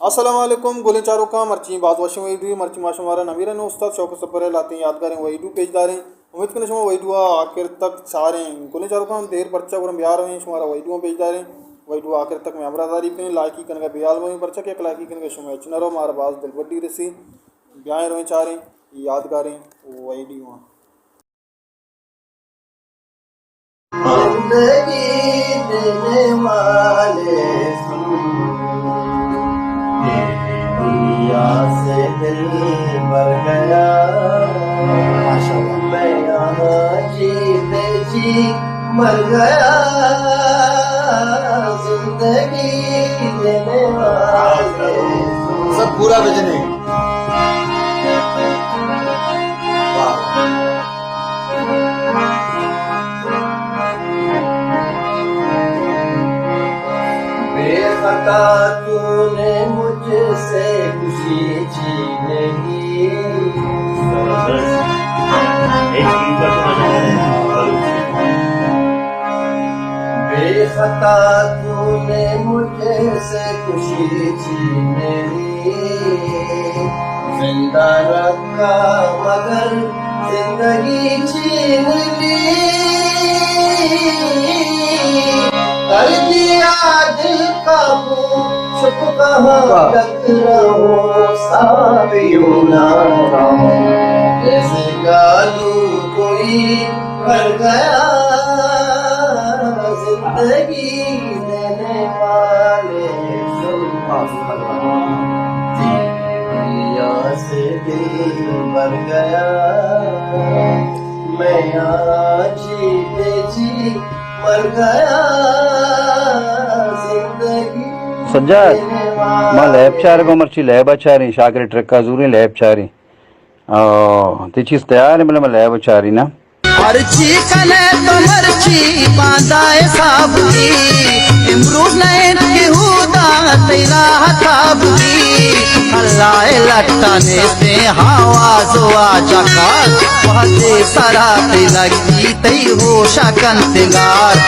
अस्सलामुअलैकुम गोले चारों का मर्ची बात वशम वही मर्ची माशमारा नमीरा ने उस्ताद शौक सपर लाते हैं यादगारें वही पेजदारें उम्मीद करने शुमा वही आखिर तक सारे गोले चारों का हम देर पर्चा और हम बिहार रहे शुमारा वही पेजदारें वही आखिर तक मैं अमरादारी पे लाइकी कन का बियाल वही पर्चा के लाइकी कन का शुमा चुनरो मारा बाज दिल बड्डी रसी ब्याह रोए चारें यादगारें वही से दिल भर गया मैं यहाँ जीते जी मर गया जिंदगी देने वाले सब पूरा बजने बेखता तूने मुझसे खुशी छीन ली बेखता तूने मुझसे खुशी छीन ली जिंदा रखा मगर जिंदगी छीन ली कर दिया दिल काबू छुप कहाँ टकराऊं साबियों ना जैसे गालू कोई कर गया जिंदगी देने वाले दुनिया से दिल भर गया मैं आज जीते जी मर गया जिंदगी सज्जाद मां लैब चार को मर्ची लैब चारी शाकर ट्रक का जूरी लैब चारी ते चीज तैयार है मतलब मैं लैब चारी ना मर्ची कने तो मर्ची बांधाए साबुनी इमरूद नहीं केहुदा तेरा हथाबुनी अल्लाह लट्टा ने ते हवा जुआ जका वहदे सरा ते लगी तई हो शकन तिगार